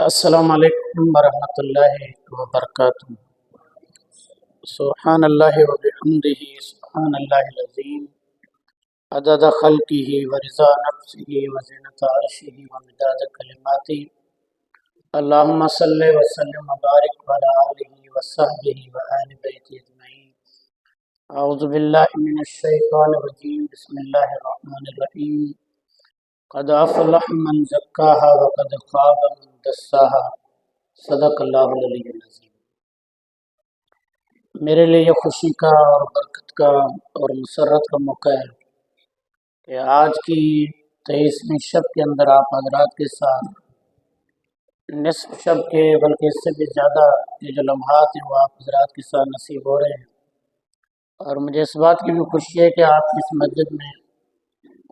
السلام علیکم ورحمۃ اللہ وبرکاتہ۔ سبحان اللہ وبحمدہ سبحان اللہ العظیم عدد خلقہ ورضا نفسہ وزنۃ عرشہ ومداد کلماتہ۔ اللہم صلی وسلم وبارک علی آلہ وصحبہ وآل بیتہ اجمعین۔ اعوذ باللہ من الشیطان الرجیم، بسم اللہ الرحمن الرحیم۔ قد افلح من زکاها وقد خاب من دساها، صدق اللہ العلی العظیم۔ میرے لیے یہ خوشی کا اور برکت کا اور مسرت کا موقع ہے کہ آج کی 23ویں شب کے اندر آپ حضرات کے ساتھ نصف شب کے بلکہ اس سے بھی زیادہ یہ جو لمحات ہیں وہ آپ حضرات کے ساتھ نصیب ہو رہے ہیں، اور مجھے اس بات کی بھی خوشی ہے کہ آپ کی اس مسجد میں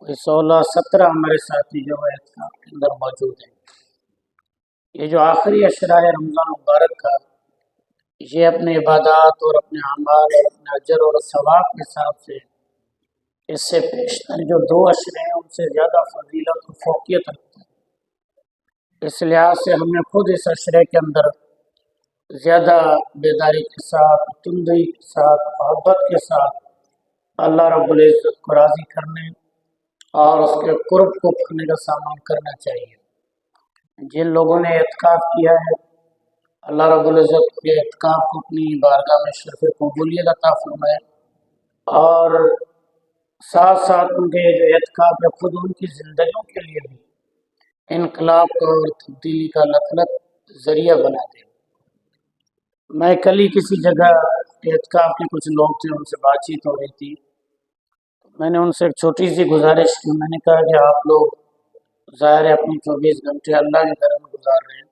کوئی 16-17 ہمارے ساتھی جو ہے اعتکاف کے اندر موجود ہیں۔ یہ جو آخری اشرا ہے رمضان مبارک کا، یہ اپنے عبادات اور اپنے اعمال اور اپنے اجر اور ثواب کے حساب سے اس سے پیشتر جو 2 اشرے ہیں ان سے زیادہ فضیلت و فوقیت رکھتا ہے۔ اس لحاظ سے ہم نے خود اس اشرے کے اندر زیادہ بیداری کے ساتھ، تندی کے ساتھ، محبت کے ساتھ اللہ رب العزت کو راضی کرنے اور اس کے قرب کو پانے کا سامان کرنا چاہیے۔ جن لوگوں نے اعتکاف کیا ہے، اللہ رب العزت کے اعتکاف کو اپنی بارگاہ میں شرف قبولیت عطا فرمائے، اور ساتھ ساتھ ان کے جو اعتکاف ہے خود ان کی زندگیوں کے لیے بھی انقلاب کا اور تبدیلی کا لطلت ذریعہ بنا دے۔ میں کل ہی کسی جگہ اعتکاف کے کچھ لوگ تھے، ان سے بات چیت ہو رہی تھی، میں نے ان سے ایک چھوٹی سی گزارش کی۔ میں نے کہا کہ آپ لوگ ظاہر ہے اپنی 24 گھنٹے اللہ کے گھر میں گزار رہے ہیں،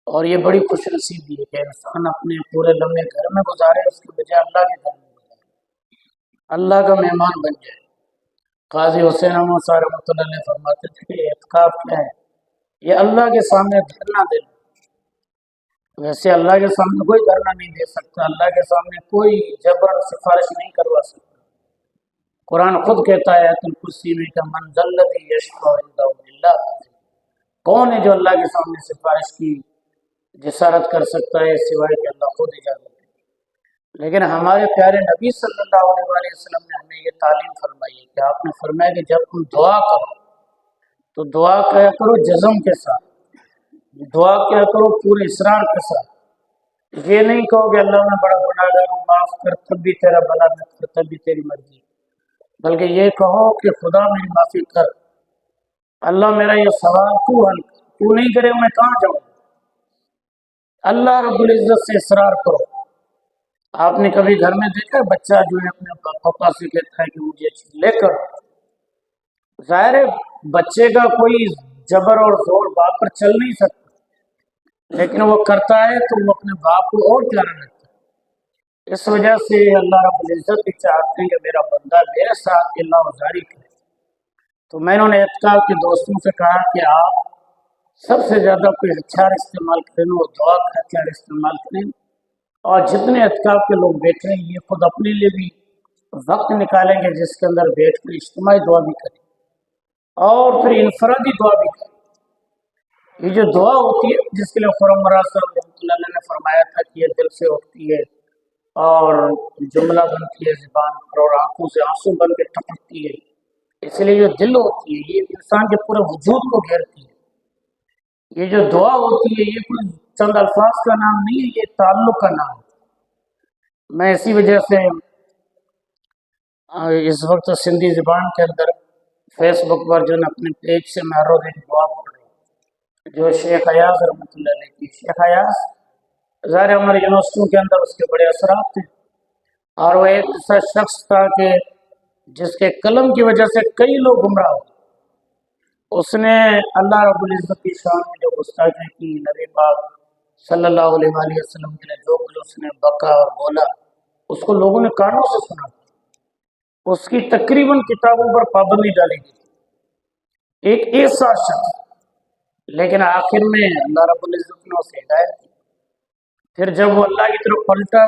اور یہ بڑی خوش نصیبی ہے کہ انسان اپنے پورے لمحے گھر میں گزارے، اس کے بجائے اللہ کے گھر میں گزارے، اللہ کا مہمان بن جائے۔ قاضی حسین احمد صاحب رحمۃ اللہ علیہ فرماتے تھے کہ اعتکاف کیا ہے؟ یہ اللہ کے سامنے دھرنا دینا۔ ویسے اللہ کے سامنے کوئی دھرنا نہیں دے سکتا، اللہ کے سامنے کوئی جبرن سفارش نہیں کروا سکتا۔ قرآن خود کہتا ہے آیت الکرسی میں کہ من ذا الذی یشفع عنده الا بإذنہ، کون ہے جو اللہ کے سامنے سفارش کی جسارت کر سکتا ہے سوائے کہ اللہ خود اجازت دے۔ لیکن ہمارے پیارے نبی صلی اللہ علیہ وآلہ وسلم نے ہمیں یہ تعلیم فرمائی ہے کہ آپ نے فرمایا کہ جب تم دعا کرو تو دعا کیا کرو جزم کے ساتھ، دعا کیا کرو پورے اصرار کے ساتھ۔ یہ نہیں کہو کہ اللہ میں بڑا گناہگار ہوں، معاف کر، تب بھی تیرا بھلا نہ کر، تب بھی تیری مرضی، بلکہ یہ کہو کہ خدا میری معافی کر، اللہ میرا یہ سوال تو حل کر، تو نہیں کرے میں کہاں جاؤں۔ اللہ رب العزت سے اصرار کرو۔ آپ نے کبھی گھر میں دیکھا بچہ جو ہے اپنے پاپا سے کہتا ہے کہ مجھے یہ چیز لے کر، ظاہر ہے بچے کا کوئی جبر اور زور باپ پر چل نہیں سکتا، لیکن وہ کرتا ہے تو وہ اپنے باپ کو اور پیارا لگتا ہے۔ اس وجہ سے اللہ رب العزت بھی چاہتے ہیں کہ میرا بندہ میرے ساتھ اللہ وزاری کرے۔ تو میں نے اعتکاف کے دوستوں سے کہا کہ آپ سب سے زیادہ کوئی ہتھیار استعمال کریں، وہ دعا کا ہتھیار استعمال کریں، اور جتنے اعتکاف کے لوگ بیٹھے ہیں یہ خود اپنے لیے بھی وقت نکالیں گے جس کے اندر بیٹھ کر اجتماعی دعا بھی کریں اور پھر انفرادی دعا بھی کریں۔ یہ جو دعا ہوتی ہے جس کے لیے خرم مراد صاحب رحمۃ اللہ علیہ نے فرمایا تھا کہ یہ دل سے اٹھتی ہے اور جملہ بنتی ہے زبان پر اور آنکھوں سے آنسو بن کے ٹپکتی ہے، اس لیے جو دل ہوتی ہے یہ انسان کے پورے وجود کو گھیرتی ہے۔ یہ جو دعا ہوتی ہے یہ کوئی چند الفاظ کا نام نہیں ہے، یہ تعلق کا نام ہے۔ میں اسی وجہ سے اس وقت سندھی زبان کے اندر فیس بک پر جو اپنے پیج سے میں روز ایک دعا پڑھ رہا ہوں جو شیخ ایاز رحمۃ اللہ علیہ کی۔ شیخ ایاز ظاہر ہماری یونیورسٹیوں کے اندر اس کے بڑے اثرات تھے، اور وہ ایک ایسا شخص تھا کہ جس کے قلم کی وجہ سے کئی لوگ گمراہ ہوئے۔ اس نے اللہ رب العزت کی شان میں جو گستاخی کی، نبی پاک صلی اللہ علیہ وآلہ وسلم کے لیے جو کچھ اس نے بکا اور بولا، اس کو لوگوں نے کانوں سے سنا۔ اس کی تقریباً کتابوں پر پابندی ڈالی گئی، ایک ایسا شخص، لیکن آخر میں اللہ رب العزت نے اسے ہدایت دی۔ پھر جب وہ اللہ کی طرف پلٹا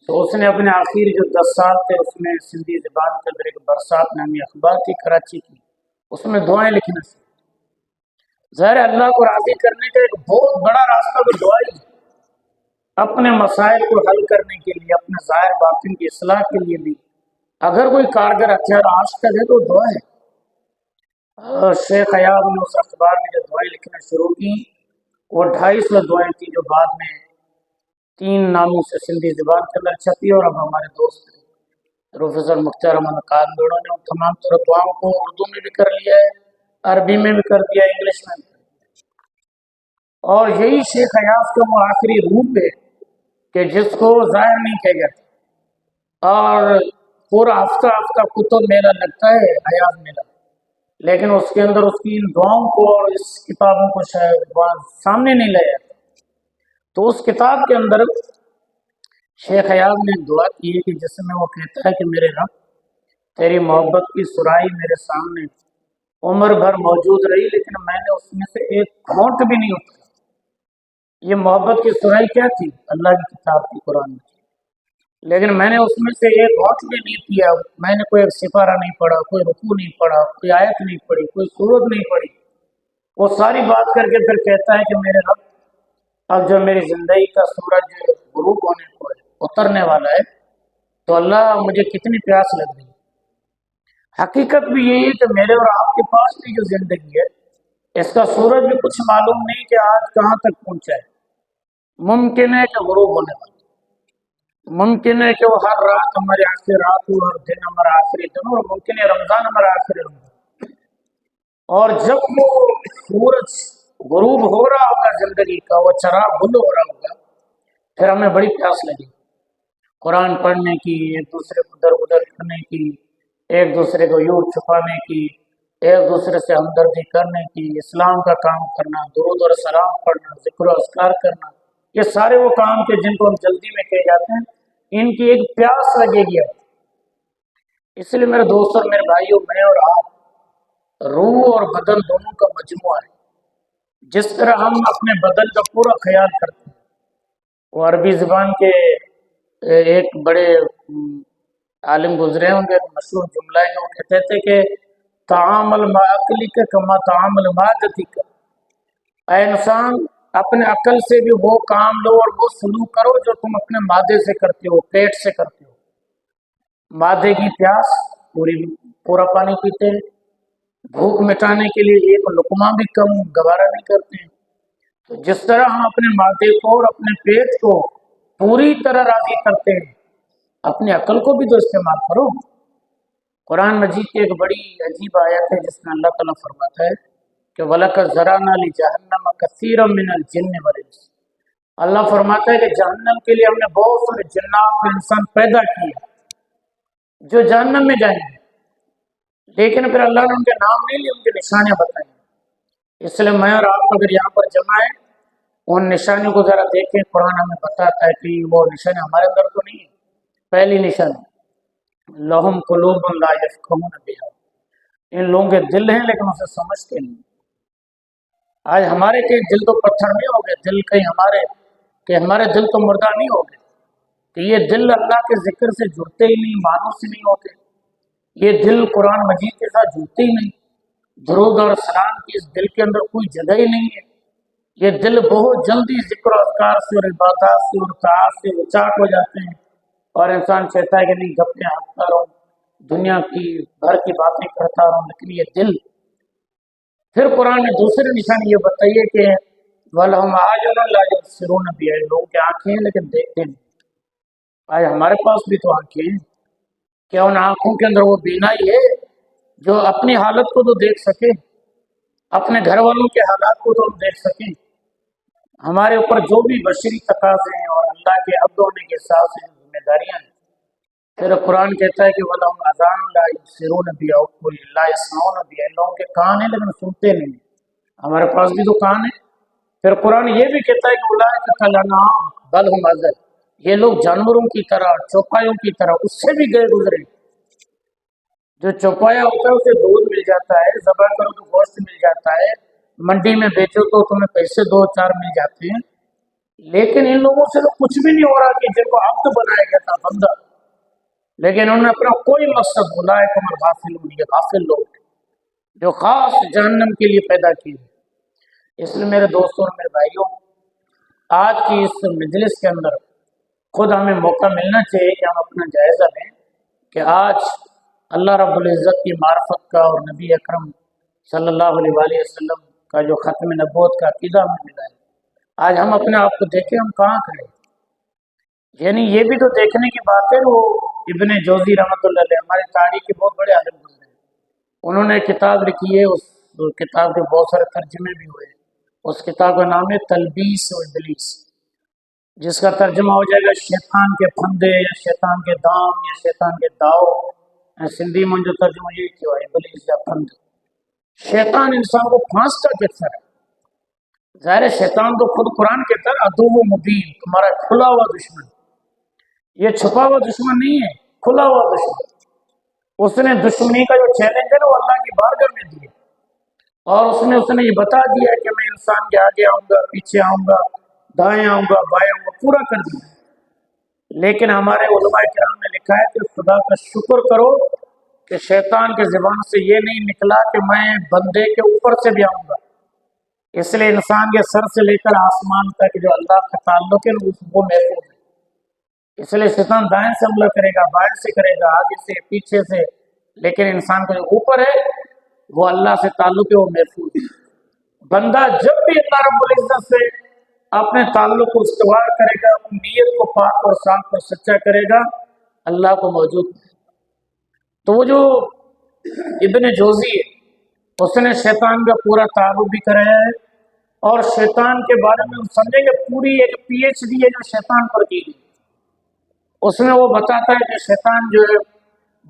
تو اس نے اپنے آخر جو 10 سال تھے اس میں سندھی زبان کے اندر ایک برسات نامی اخبار تھی کراچی کی، اس میں دعائیں لکھنا سی۔ ظاہر ہے اللہ کو راضی کرنے کا ایک بہت بڑا راستہ تو دعا ہی ہے۔ اپنے مسائل کو حل کرنے کے لیے، اپنے ظاہر باطن کی اصلاح کے لیے بھی اگر کوئی کارگر ہتھیار آج تک ہے تو دعا ہے۔ شیخ حیات نے اس اخبار میں جو دعائیں لکھنا شروع کی وہ 250 دعائیں تھیں، جو بعد میں 3 ناموں سے سندھی زبان کے اندر چھپی، اور اب ہمارے دوست پروفیسر مختار احمد کاندڑوں نے ان تمام طرح دعاؤں کو اردو میں بھی کر لیا ہے، عربی میں بھی کر دیا، انگلش میں بھی کر دیا۔ اور یہی شیخ حیات کا وہ آخری روپ ہے کہ جس کو ظاہر نہیں کیا جاتا، اور پورا ہفتہ ہفتہ کتب میلہ لگتا ہے، حیات میلہ، لیکن اس کے اندر اس کی ان دعاؤں کو اور اس کتابوں کو شاید سامنے نہیں لایا جاتا۔ تو اس کتاب کے اندر شیخ حیات نے ایک دعا کی ہے کہ جس میں وہ کہتا ہے کہ میرے رب، تیری محبت کی سرائی میرے سامنے عمر بھر موجود رہی، لیکن میں نے اس میں سے ایک گھونٹ بھی نہیں اٹھایا۔ یہ محبت کی سرائی کیا تھی؟ اللہ کی کتاب کی، قرآن کی، لیکن میں نے اس میں سے ایک گھونٹ بھی نہیں پیا۔ میں نے کوئی ایک سپارہ نہیں پڑھا، کوئی رکوع نہیں پڑھا، کوئی آیت نہیں پڑھی، کوئی سورت نہیں پڑھی۔ وہ ساری بات کر کے پھر کہتا ہے کہ میرے رب، اب جو میری زندگی کا سورج غروب ہونے کو ہے، اترنے والا ہے، تو اللہ مجھے کتنی پیاس لگ رہی ہے۔ حقیقت بھی یہی ہے کہ میرے اور آپ کے پاس بھی جو زندگی ہے، اس کا سورج بھی کچھ معلوم نہیں کہ آج کہاں تک پہنچا ہے۔ ممکن ہے کہ غروب ہونے والا، ممکن ہے کہ وہ ہر رات ہمارے آخری رات ہو، اور دن ہمارا آخری دن ہو، اور ممکن ہے رمضان ہمارا آخری رمضان۔ اور جب وہ سورج غروب ہو رہا ہوگا، زندگی کا وہ چراغ بند ہو رہا ہوگا، پھر ہمیں بڑی پیاس لگی قرآن پڑھنے کی، ایک دوسرے کو در بدر کرنے کی، ایک دوسرے کو یوں چھپانے کی، ایک دوسرے سے ہمدردی کرنے کی، اسلام کا کام کرنا، درود اور سلام پڑھنا، ذکر و اذکار کرنا، یہ سارے وہ کام کے جن کو ہم جلدی میں کہے جاتے ہیں، ان کی ایک پیاس لگے گی۔ اس لیے میرے دوست اور میرے بھائیوں، میں اور آپ روح اور بدن دونوں کا مجموعہ ہے۔ جس طرح ہم اپنے بدن کا پورا خیال کرتے ہیں، وہ عربی زبان کے ایک بڑے عالم گزرے ہوں گے، مشہور جملہ ہے کہ وہ کہتے تھے کہ تعامل مع عقلک کما تعامل مع جسدک، اے انسان اپنے عقل سے بھی وہ کام لو اور وہ سلوک کرو جو تم اپنے معدے سے کرتے ہو، پیٹ سے کرتے ہو۔ معدے کی پیاس پورا پانی پیتے ہیں، بھوک مٹانے کے لیے ایک لقمہ بھی کم گوارا نہیں کرتے ہیں۔ تو جس طرح ہم اپنے معدے کو اور اپنے پیٹ کو پوری طرح راضی کرتے ہیں، اپنی عقل کو بھی تو استعمال کرو۔ قرآن مجید کی ایک بڑی عجیب آیت ہے جس میں اللہ تعالیٰ فرماتا ہے کہ وَلَقَدْ ذَرَأْنَا لِجَهَنَّمَ كَثِيرًا مِنَ الْجِنِّ وَالْإِنسِ، اللہ فرماتا ہے کہ جہنم کے لیے ہم نے بہت سارے جنات اور انسان پیدا کیے جو جہنم میں جائیں گے، لیکن پھر اللہ نے ان کے نام نہیں لیے، ان کی نشانیاں بتائیں۔ اس لیے میں اور آپ اگر یہاں پر جمع ہیں، ان نشانیوں کو ذرا دیکھیں۔ قرآن ہمیں بتاتا ہے کہ وہ نشانی ہمارے اندر تو نہیں ہے۔ پہلی نشانی لہم قلوب لا یفقہون بہا، ان لوگوں کے دل ہیں لیکن اسے سمجھتے نہیں۔ آج ہمارے کئی دل تو پتھر نہیں ہو گئے، دل کہیں ہمارے دل تو مردہ نہیں ہو گئے کہ یہ دل اللہ کے ذکر سے جڑتے ہی نہیں، معنوں سے نہیں ہوتے، یہ دل قرآن مجید کے ساتھ جڑتے ہی نہیں، درود اور سلام کی اس دل کے اندر کوئی جگہ ہی نہیں ہے۔ یہ دل بہت جلدی ذکر و اذکار سے اور عبادات سے اور طاعات سے اچاٹ ہو جاتے ہیں، اور انسان چاہتا ہے کہ نہیں گپیں ہانکتا رہوں، دنیا کی بھر کی باتیں کرتا رہوں، لیکن یہ دل۔ پھر قرآن نے دوسری نشانی یہ بتائیے کہ وَلَهُمْ أَعْيُنٌ لَا يُبْصِرُونَ بِهَا، لوگوں کی آنکھیں ہیں لیکن دیکھتے نہیں۔ آج ہمارے پاس بھی تو آنکھیں ہیں، کیا ان آنکھوں کے اندر وہ بینائی ہے جو اپنی حالت کو تو دیکھ سکے، اپنے گھر والوں کے حالات کو تو ہم دیکھ سکیں؟ ہمارے اوپر جو بھی بشری تقاضے ہیں اور اللہ کے عبد ہونے کے حساب سے جو ذمہ داریاں ہیں، پھر قرآن کہتا ہے کہ وَلَهُمْ آذَانٌ لَا يُبْصِرُونَ بِهَا لَا يَسْمَعُونَ بِهَا، ان لوگوں کے کان ہیں لیکن سنتے نہیں۔ ہمارے پاس بھی تو کان ہے۔ پھر قرآن یہ بھی کہتا ہے کہ اولئک کالانعام بل ھم اضل، یہ لوگ جانوروں کی طرح، چوپایوں کی طرح اس سے بھی گئے گزرے۔ جو چوپایا ہوتا ہے اسے دودھ مل جاتا ہے، ذبح کرو تو گوشت مل جاتا ہے، منڈی میں بیچو تو تمہیں پیسے 2-4 مل جاتے ہیں، لیکن ان لوگوں سے تو کچھ بھی نہیں ہو رہا کہ جن کو عبد بنایا گیا تھا، بندہ، لیکن انہوں نے اپنا کوئی مقصد بلائے کمر غافل، یہ غافل لوگ جو خاص جہنم کے لیے پیدا کیے۔ اس لیے میرے دوستوں اور میرے بھائیوں، آج کی اس مجلس کے اندر خود ہمیں موقع ملنا چاہیے کہ ہم اپنا جائزہ لیں کہ آج اللہ رب العزت کی معرفت کا اور نبی اکرم صلی اللہ علیہ وآلہ وسلم کا جو ختم نبوت کا عقیدہ ہمیں ملا ہے، آج ہم اپنے آپ کو دیکھیں ہم کہاں کھڑے ہیں۔ یعنی یہ بھی تو دیکھنے کی بات ہے، وہ ابن جوزی رحمۃ اللہ علیہ ہمارے تاریخ کے بہت بڑے عالم گزرے ہیں، انہوں نے کتاب لکھی ہے، اس کتاب کے بہت سارے ترجمے بھی ہوئے، اس کتاب کا نام ہے تلبیس و ابلیس، جس کا ترجمہ ہو جائے گا شیطان کے پھندے یا شیطان کے دام یا شیطان کے داؤ۔ سندھی میں جو ترجمہ یہ کیا ہے ابلیس یا پھند، شیطان انسان کو پھانستا کس طرح؟ ظاہر ہے شیطان تو خود قرآن کہتا ہے عدو مبین، تمہارا کھلا ہوا دشمن، یہ چھپا ہوا دشمن نہیں ہے، کھلا ہوا دشمن۔ اس نے دشمنی کا جو چیلنج ہے نا وہ اللہ کی بارگاہ میں دیا، اور اس نے یہ بتا دیا کہ میں انسان کے آگے آؤں گا، پیچھے آؤں گا، دائیں آؤں گا، بائیں آؤں گا، پورا کر دیا۔ لیکن ہمارے علماء کرام نے لکھا ہے کہ خدا کا شکر کرو کہ شیطان کی زبان سے یہ نہیں نکلا کہ میں بندے کے اوپر سے بھی آؤں گا۔ اس لیے انسان کے سر سے لے کر آسمان تک جو اللہ کا تعلق ہے وہ محفوظ ہے۔ اس لیے شیطان دائیں سے حملہ کرے گا، بائیں سے کرے گا، آگے سے، پیچھے سے، لیکن انسان کا جو اوپر ہے وہ اللہ سے تعلق ہے، وہ محفوظ ہے۔ بندہ جب بھی اللہ رب العزت سے اپنے تعلق کو استوار کرے گا، اپنی نیت کو پاک اور صاف اور سچا کرے گا، اللہ کو موجود ہے۔ تو وہ جو ابن جوزی ہے اس نے شیطان کا پورا تعارف بھی کرایا ہے، اور شیطان کے بارے میں ہم سمجھیں گے پوری ایک پی ایچ ڈی ہے جو شیطان پر کی گئی۔ اس میں وہ بتاتا ہے کہ شیطان جو ہے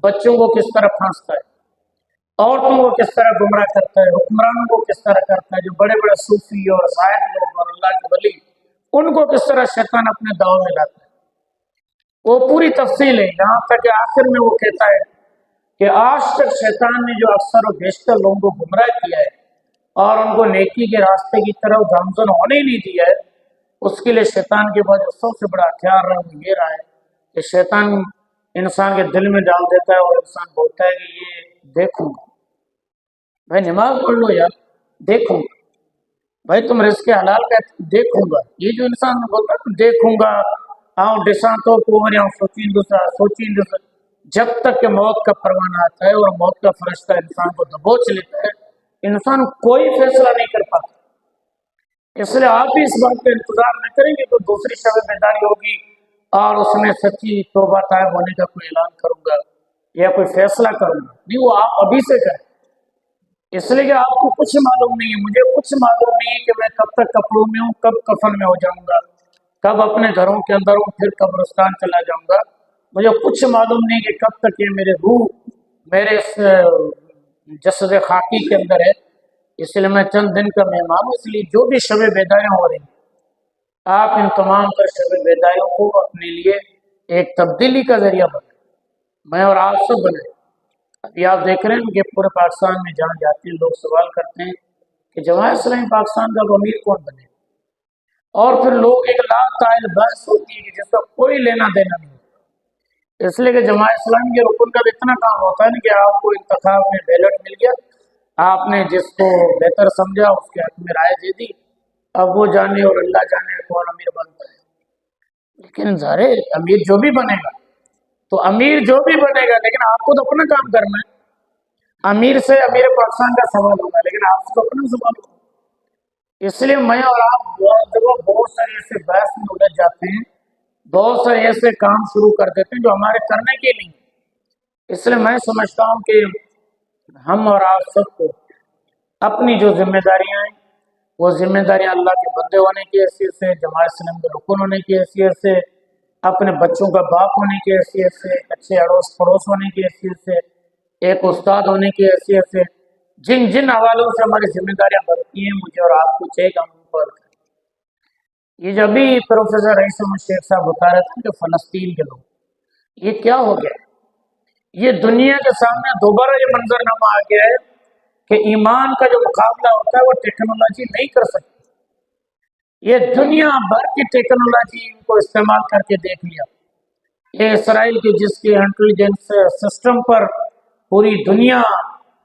بچوں کو کس طرح پھانستا ہے، عورتوں کو کس طرح گمراہ کرتا ہے، حکمرانوں کو کس طرح کرتا ہے، جو بڑے بڑے صوفی اور زاہد لوگ اور اللہ کے ولی ان کو کس طرح شیطان اپنے داؤ میں لاتا ہے، وہ پوری تفصیل ہے۔ یہاں تک کہ آخر میں وہ کہتا ہے کہ آج تک شیطان نے جو اکثر و بیشتر لوگوں کو گمراہ کیا ہے اور ان کو نیکی کے راستے کی طرف گامزن ہونے ہی نہیں دیا ہے، اس کے لیے شیطان کے بعد جو سب سے بڑا ہتھیار رہا وہ یہ رہا ہے کہ شیطان انسان کے دل میں ڈال دیتا ہے، اور انسان بولتا ہے کہ یہ دیکھوں گا، بھائی نماز پڑھ لو یار، دیکھوں گا، بھائی تم رزق حلال کا دیکھوں گا، یہ جو انسان بولتا ہے دیکھوں گا، آؤں ڈساں تو سوچیں دوسرا، جب تک کہ موت کا پروانہ آتا ہے اور موت کا فرشتہ انسان کو دبوچ لیتا ہے، انسان کوئی فیصلہ نہیں کر پاتا۔ اس لیے آپ بھی اس بات کا انتظار نہ کریں گے تو دوسری شب بیداری ہوگی اور اس میں سچی توبہ طائب ہونے کا کوئی اعلان کروں گا یا کوئی فیصلہ کروں گا، نہیں، وہ آپ ابھی سے کریں۔ اس لیے کہ آپ کو کچھ معلوم نہیں ہے، مجھے کچھ معلوم نہیں ہے کہ میں کب تک کپڑوں میں ہوں، کب کفن میں ہو جاؤں گا، کب اپنے گھروں کے اندر ہوں، پھر قبرستان چلا جاؤں گا، مجھے کچھ معلوم نہیں کہ کب تک یہ میرے روح میرے اس جسد خاکی کے اندر ہے۔ اس لیے میں چند دن کا مہمان ہوں، اس لیے جو بھی شب بیداریاں ہو رہی ہیں آپ ان تمام تر شب بیداریوں کو اپنے لیے ایک تبدیلی کا ذریعہ بنائیں، میں اور آپ سب بنائیں۔ ابھی آپ دیکھ رہے ہیں کہ پورے پاکستان میں جہاں جاتے ہیں لوگ سوال کرتے ہیں کہ جماعت اسلامی پاکستان کا امیر کون بنے، اور پھر لوگ ایک لا طائل بحث ہوتی ہے کہ جس کا کوئی لینا دینا نہیں ہوتا۔ اس لیے کہ جماعت اسلامی کے رکن کا بھی اتنا کام ہوتا ہے نا کہ آپ کو انتخاب میں بیلٹ مل گیا، آپ نے جس کو بہتر سمجھا اس کے حق میں رائے دے دی، اب وہ جانے اور اللہ جانے کون امیر بنتا ہے۔ لیکن ظاہر ہے امیر جو بھی بنے گا تو امیر جو بھی بنے گا، لیکن آپ کو تو اپنا کام کرنا ہے۔ امیر سے امیر پاکستان کا سوال ہوگا لیکن آپ سے تو اپنا سوال ہوگا۔ اس لیے میں اور آپ بہت سارے ایسے بحث میں الجھ جاتے ہیں، بہت سارے ایسے کام شروع کر دیتے ہیں جو ہمارے کرنے کے نہیں۔ اس لیے میں سمجھتا ہوں کہ ہم اور آپ سب کو اپنی جو ذمہ داریاں ہیں وہ ذمہ داریاں اللہ کے بندے ہونے کی حیثیت سے، جماعت اسلامی کے رکن ہونے کی حیثیت سے، اپنے بچوں کا باپ ہونے کی حیثیت سے، اچھے اڑوس پڑوس ہونے کی حیثیت سے، ایک استاد ہونے کی حیثیت سے، جن جن حوالوں سے ہماری ذمہ داریاں بنتی ہیں مجھے اور آپ کو چاہیے کہ ہم ان پر کریں۔ یہ جب بھی پروفیسر رئیس احمد شیخ صاحب بتا رہے تھے کہ فلسطین کے لوگ یہ کیا ہو گیا، یہ دنیا کے سامنے دوبارہ یہ منظرنامہ آ گیا ہے کہ ایمان کا جو مقابلہ ہوتا ہے وہ ٹیکنالوجی نہیں کر سکتی۔ یہ دنیا بھر کی ٹیکنالوجی ان کو استعمال کر کے دیکھ لیا، یہ اسرائیل کی جس کے انٹیلیجنس سسٹم پر پوری دنیا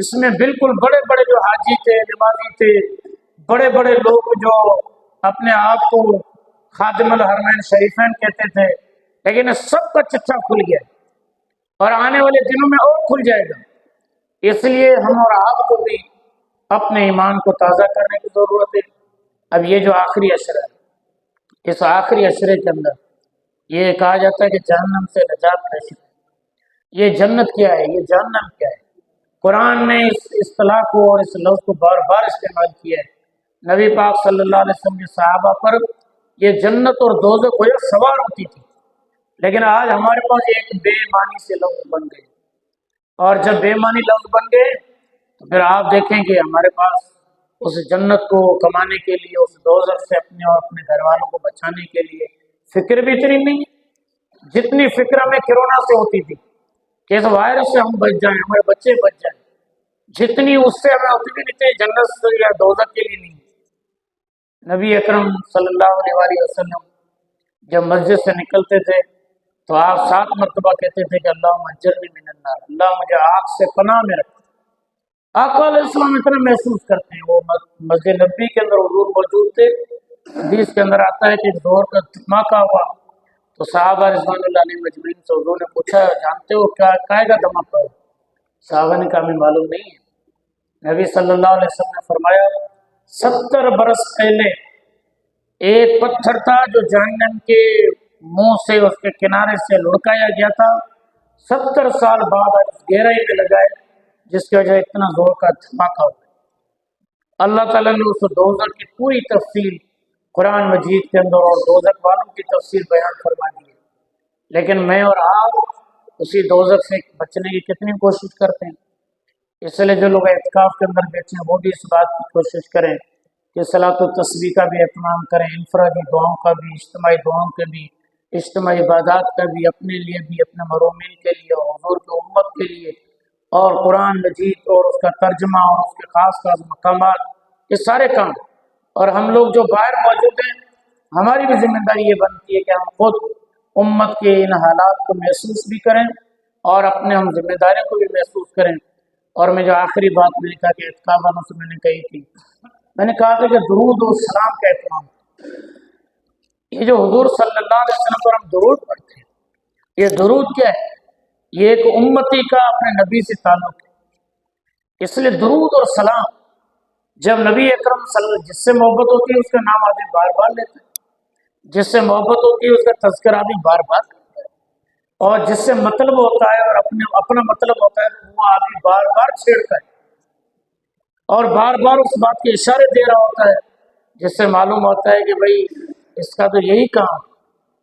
اس میں بالکل بڑے بڑے جو حاجی تھے، نمازی تھے، بڑے بڑے لوگ جو اپنے آپ کو خادم الحرمین شریفین کہتے تھے، لیکن سب کا چچا کھل گیا اور آنے والے دنوں میں اور کھل جائے گا۔ اس لیے ہم اور آپ کو بھی اپنے ایمان کو تازہ کرنے کی ضرورت ہے۔ اب یہ جو آخری عشرہ ہے، اس آخری عشرے کے اندر یہ کہا جاتا ہے کہ جہنم سے نجات کیسے، یہ جنت کیا ہے، یہ جہنم کیا ہے۔ قرآن نے اس اصطلاح کو اور اس لفظ کو بار بار استعمال کیا ہے۔ نبی پاک صلی اللہ علیہ وسلم کے صحابہ پر یہ جنت اور دوزخ کو سوار ہوتی تھی، لیکن آج ہمارے پاس ایک بے معنی سے لفظ بن گئے، اور جب بے معنی لفظ بن گئے تو پھر آپ دیکھیں کہ ہمارے پاس اس جنت کو کمانے کے لیے، اس دوزخ سے اپنے اور اپنے گھر والوں کو بچانے کے لیے فکر بھی اتنی نہیں ہے جتنی فکر ہمیں کرونا سے ہوتی تھی کہ اس وائرس سے ہم بچ جائیں، ہمارے بچے بچ جائیں، جتنی اس سے ہمیں ہوتی بھی نہیں تھی جنت سے یا دوزخ کے لیے نہیں۔ نبی اکرم صلی اللہ علیہ وسلم جب مسجد سے نکلتے تھے تو آپ 7 مرتبہ کہتے تھے کہ اللہم اجرنی من النار، اللہ مجھے آگ سے پناہ میں رکھ۔ آقا علیہ السلام اتنا محسوس کرتے ہیں، وہ مسجد نبی کے اندر حضور موجود تھے۔ حدیث کے اندر آتا ہے کہ زور کا دھماکہ ہوا تو صحابہ رضوان اللہ علیہ مجمعین سے حضور نے پوچھا جانتے ہو کیا کائے گا دھماکہ ہوا؟ صحابہ نے کہا ہمیں معلوم نہیں ہے۔ نبی صلی اللہ علیہ وسلم نے فرمایا 70 برس پہلے ایک پتھر تھا جو جہنم کے منہ سے، اس کے کنارے سے لڑکایا گیا تھا، 70 سال بعد اس گہرائی میں لگائے، جس کی وجہ اتنا زور کا دھماکہ ہوا۔ اللہ تعالیٰ نے اس دوزخ کی پوری تفصیل قرآن مجید کے اندر اور دوزخ والوں کی تفصیل بیان فرما دی ہے، لیکن میں اور آپ اسی دوزخ سے بچنے کی کتنی کوشش کرتے ہیں۔ اس لیے جو لوگ اعتکاف کے اندر بیٹھے ہیں وہ بھی اس بات کی کوشش کریں کہ صلاۃ و تسبیح کا بھی اہتمام کریں، انفرادی دعاؤں کا بھی، اجتماعی دعاؤں کے بھی، اجتماعی عبادات کا بھی، اپنے لیے بھی، اپنے مرومین کے لیے اور حضور کی امت کے لیے، اور قرآن مجید اور اس کا ترجمہ اور اس کے خاص خاص مقامات، یہ سارے کام۔ اور ہم لوگ جو باہر موجود ہیں ہماری بھی ذمہ داری یہ بنتی ہے کہ ہم خود امت کے ان حالات کو محسوس بھی کریں اور اپنے ہم ذمہ داریوں کو بھی محسوس کریں۔ اور میں جو آخری بات میں نے کہا کہ اعتکاف والوں سے میں نے کہی تھی، میں نے کہا تھا کہ درود و سلام کا اہتمام، یہ جو حضور صلی اللہ علیہ وسلم پر ہم درود پڑھتے ہیں، یہ درود کیا ہے؟ یہ ایک امتی کا اپنے نبی سے تعلق ہے۔ اس لیے درود اور سلام جب نبی اکرم صلی اللہ علیہ وسلم، جس سے محبت ہوتی ہے اس کا نام آدمی بار بار لیتا ہے، جس سے محبت ہوتی ہے اس کا تذکر آدمی بار بار کرتا ہے، اور جس سے مطلب ہوتا ہے اور اپنا مطلب ہوتا ہے وہ آدمی بار بار چھیڑتا ہے اور بار بار اس بات کے اشارے دے رہا ہوتا ہے، جس سے معلوم ہوتا ہے کہ بھئی اس کا تو یہی کام۔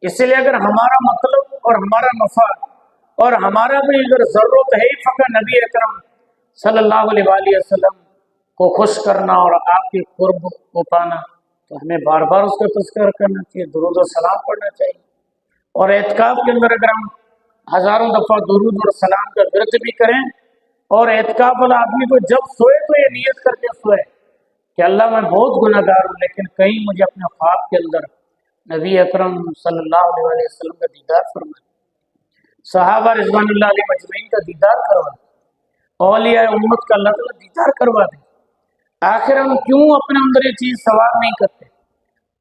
اسی لیے اگر ہمارا مطلب اور ہمارا مفاد اور ہمارا بھی اگر ضرورت ہے فقط نبی اکرم صلی اللہ علیہ وآلہ وسلم کو خوش کرنا اور آپ کے قرب کو پانا، تو ہمیں بار بار اس کا تذکر کرنا چاہیے، درود و سلام پڑھنا چاہیے۔ اور اعتکاف کے اندر اگر ہم ہزاروں دفعہ درود اور سلام کا ورد بھی کریں، اور اعتکاف والا آدمی کو جب سوئے تو یہ نیت کر کے سوئے کہ اللہ میں بہت گناہ گار ہوں، لیکن کہیں مجھے اپنے خواب کے اندر نبی اکرم صلی اللہ علیہ وسلم کا دیدار فرمائے، صحابہ رضوان اللہ علیہ مجمعین کا دیدار کروا دے، اولیاء امت کا اللہ تعالیٰ دیدار کروا دے۔ آخر ہم کیوں اپنے اندر یہ چیز سوال نہیں کرتے؟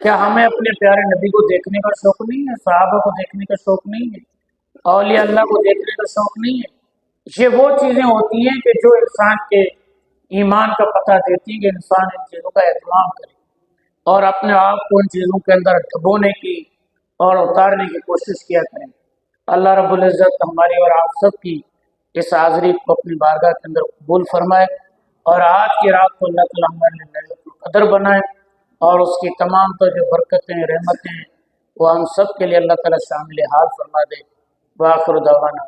کیا ہمیں اپنے پیارے نبی کو دیکھنے کا شوق نہیں ہے؟ صحابہ کو دیکھنے کا شوق نہیں ہے؟ اولیاء اللہ کو دیکھنے کا شوق نہیں ہے؟ یہ وہ چیزیں ہوتی ہیں کہ جو انسان کے ایمان کا پتہ دیتی ہیں کہ انسان ان چیزوں کا اہتمام کرے اور اپنے آپ کو ان چیزوں کے اندر ڈبونے کی اور اتارنے کی کوشش کیا کریں۔ اللہ رب العزت ہماری اور آپ سب کی اس حاضری کو اپنی بارگاہ کے اندر قبول فرمائے، اور آج کی رات کو اللہ تعالیٰ ہمارے لیے لیلۃ القدر بنائے، اور اس کی تمام تو جو برکتیں رحمتیں وہ ہم سب کے لیے اللہ تعالیٰ شامل حال فرما دے۔ وآخر دعوانا